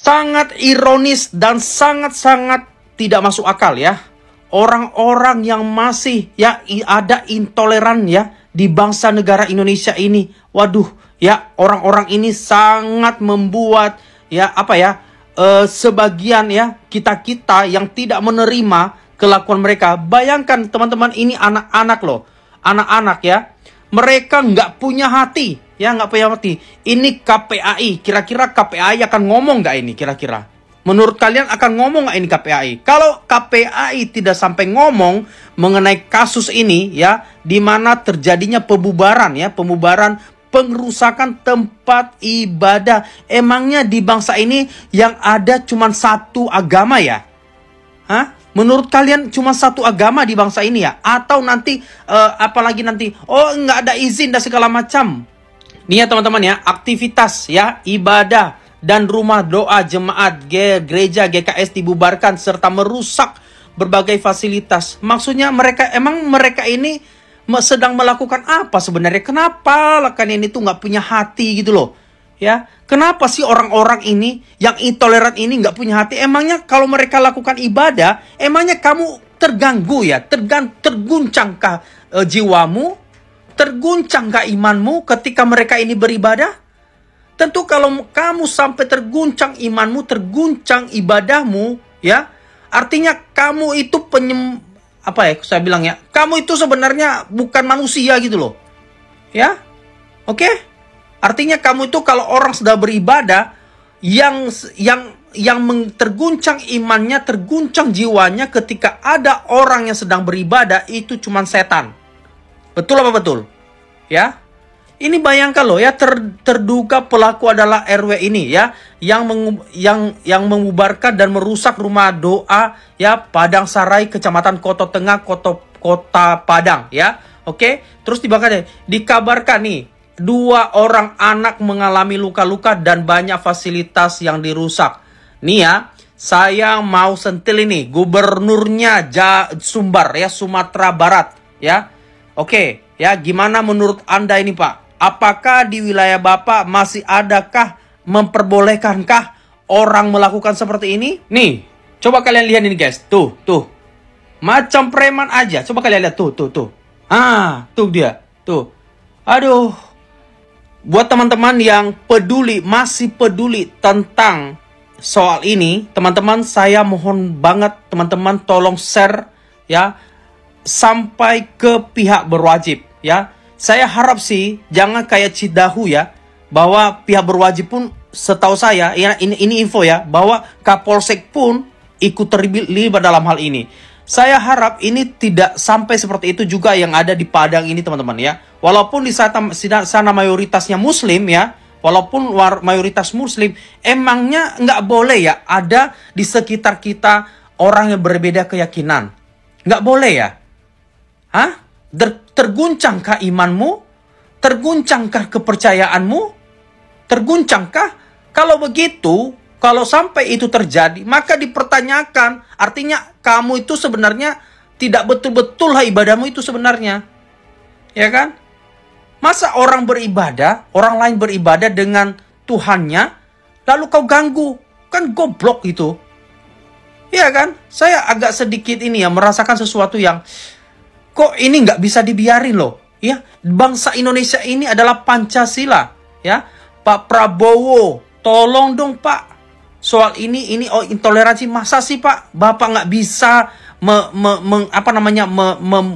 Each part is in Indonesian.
Sangat ironis dan sangat-sangat tidak masuk akal ya. Orang-orang yang masih ya ada intoleran ya di bangsa negara Indonesia ini. Waduh ya, orang-orang ini sangat membuat ya apa ya sebagian ya kita-kita yang tidak menerima kelakuan mereka. Bayangkan teman-teman, ini anak-anak loh. Anak-anak ya. Mereka nggak punya hati. Ya, nggak punya hati. Ini KPAI. Kira-kira KPAI akan ngomong nggak ini kira-kira? Menurut kalian akan ngomong nggak ini KPAI? Kalau KPAI tidak sampai ngomong mengenai kasus ini ya, di mana terjadinya pembubaran ya, pengerusakan tempat ibadah. Emangnya di bangsa ini yang ada cuma satu agama ya? Hah? Menurut kalian cuma satu agama di bangsa ini ya? Atau nanti apalagi nanti nggak ada izin dan segala macam. Nih ya teman-teman ya, aktivitas ya ibadah dan rumah doa jemaat gereja GKS dibubarkan serta merusak berbagai fasilitas. Maksudnya mereka ini sedang melakukan apa sebenarnya? Kenapa kalian ini tuh nggak punya hati gitu loh? Ya, kenapa sih orang-orang ini yang intoleran ini nggak punya hati? Emangnya kalau mereka lakukan ibadah, emangnya kamu terganggu ya? Terguncangkah jiwamu? Terguncangkah imanmu ketika mereka ini beribadah? Tentu kalau kamu sampai terguncang imanmu, terguncang ibadahmu, ya, artinya kamu itu saya bilang ya, kamu itu sebenarnya bukan manusia gitu loh, ya, oke? Artinya kamu itu kalau orang sudah beribadah, yang terguncang imannya, terguncang jiwanya ketika ada orang yang sedang beribadah, itu cuma setan. Betul apa betul? Ya. Ini bayangkan loh ya, terduga pelaku adalah RW ini ya, yang mengubarkan dan merusak rumah doa ya Padang Sarai, Kecamatan Koto Tengah, Kota Padang ya. Oke, terus dikabarkan nih 2 orang anak mengalami luka-luka dan banyak fasilitas yang dirusak. Nih ya, saya mau sentil ini gubernurnya Sumbar ya, Sumatera Barat ya. Oke, ya gimana menurut Anda ini Pak? Apakah di wilayah Bapak masih adakah memperbolehkankah orang melakukan seperti ini? Nih, coba kalian lihat ini guys. Tuh. Macam preman aja. Coba kalian lihat tuh. Tuh dia. Tuh. Aduh. Buat teman-teman yang masih peduli tentang soal ini, teman-teman, saya mohon banget teman-teman tolong share ya sampai ke pihak berwajib ya. Saya harap sih jangan kayak Cidahu ya, bahwa pihak berwajib pun setahu saya ya, ini info ya, bahwa Kapolsek pun ikut terlibat dalam hal ini. Saya harap ini tidak sampai seperti itu juga yang ada di Padang ini teman-teman ya. Walaupun di sana mayoritasnya Muslim ya, walaupun mayoritas Muslim, emangnya nggak boleh ya ada di sekitar kita orang yang berbeda keyakinan? Nggak boleh ya? Hah? Terguncangkah imanmu? Terguncangkah kepercayaanmu? Terguncangkah? Kalau begitu, kalau sampai itu terjadi, maka dipertanyakan. Artinya kamu itu sebenarnya tidak betul-betul ibadahmu itu sebenarnya. Ya kan? Masa orang lain beribadah dengan Tuhannya, lalu kau ganggu? Kan goblok itu. Ya kan? Saya agak sedikit ini ya, merasakan sesuatu yang kok ini nggak bisa dibiarin loh, ya. Bangsa Indonesia ini adalah Pancasila, ya. Pak Prabowo, tolong dong Pak. Soal ini intoleransi, masa sih Pak? Bapak nggak bisa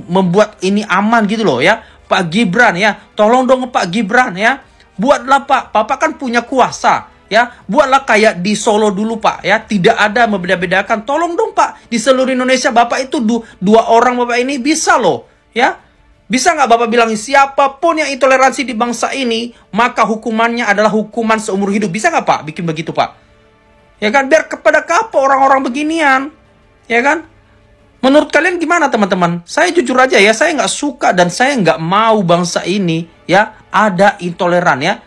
membuat ini aman gitu loh, ya. Pak Gibran ya, tolong dong Pak Gibran ya. Buatlah Pak, Bapak kan punya kuasa. Ya, buatlah kayak di Solo dulu Pak ya, tidak ada membeda-bedakan. Tolong dong Pak, di seluruh Indonesia Bapak itu 2 orang Bapak ini bisa loh ya. Bisa nggak Bapak bilang siapapun yang intoleransi di bangsa ini, maka hukumannya adalah hukuman seumur hidup. Bisa nggak Pak bikin begitu Pak? Ya kan, biar kepada kapok orang-orang beginian. Ya kan? Menurut kalian gimana teman-teman? Saya jujur aja ya, saya nggak suka dan saya nggak mau bangsa ini ya ada intoleran ya.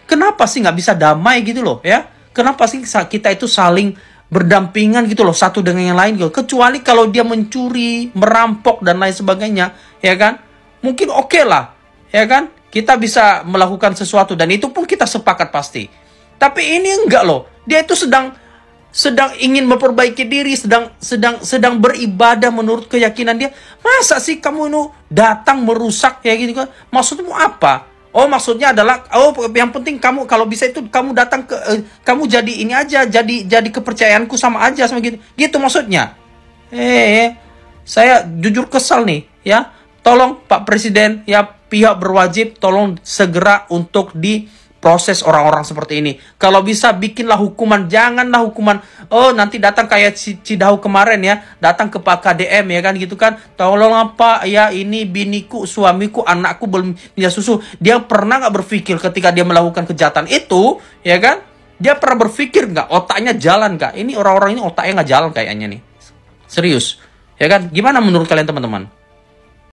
Kenapa sih nggak bisa damai gitu loh ya? Kenapa sih kita itu saling berdampingan gitu loh satu dengan yang lain gitu? Kecuali kalau dia mencuri, merampok dan lain sebagainya, ya kan? Mungkin oke lah, ya kan? Kita bisa melakukan sesuatu dan itu pun kita sepakat pasti. Tapi ini enggak loh. Dia itu sedang ingin memperbaiki diri, sedang beribadah menurut keyakinan dia. Masa sih kamu ini datang merusak ya gitu kan? Maksudmu apa? Oh, maksudnya adalah yang penting kamu kalau bisa itu kamu datang ke kamu jadi ini aja, jadi kepercayaanku sama aja sama gitu. Gitu maksudnya. Saya jujur kesal nih ya. Tolong Pak Presiden ya, pihak berwajib tolong segera untuk diproses orang-orang seperti ini. Kalau bisa bikinlah hukuman, janganlah hukuman nanti datang kayak Cidahu kemarin ya, datang ke Pak KDM ya kan gitu kan. Tolong apa ya, ini biniku, suamiku, anakku belum punya susu. Dia pernah nggak berpikir ketika dia melakukan kejahatan itu ya kan? Dia pernah berpikir nggak otaknya jalan nggak? Ini orang-orang ini otaknya nggak jalan kayaknya nih. Serius. Ya kan? Gimana menurut kalian teman-teman?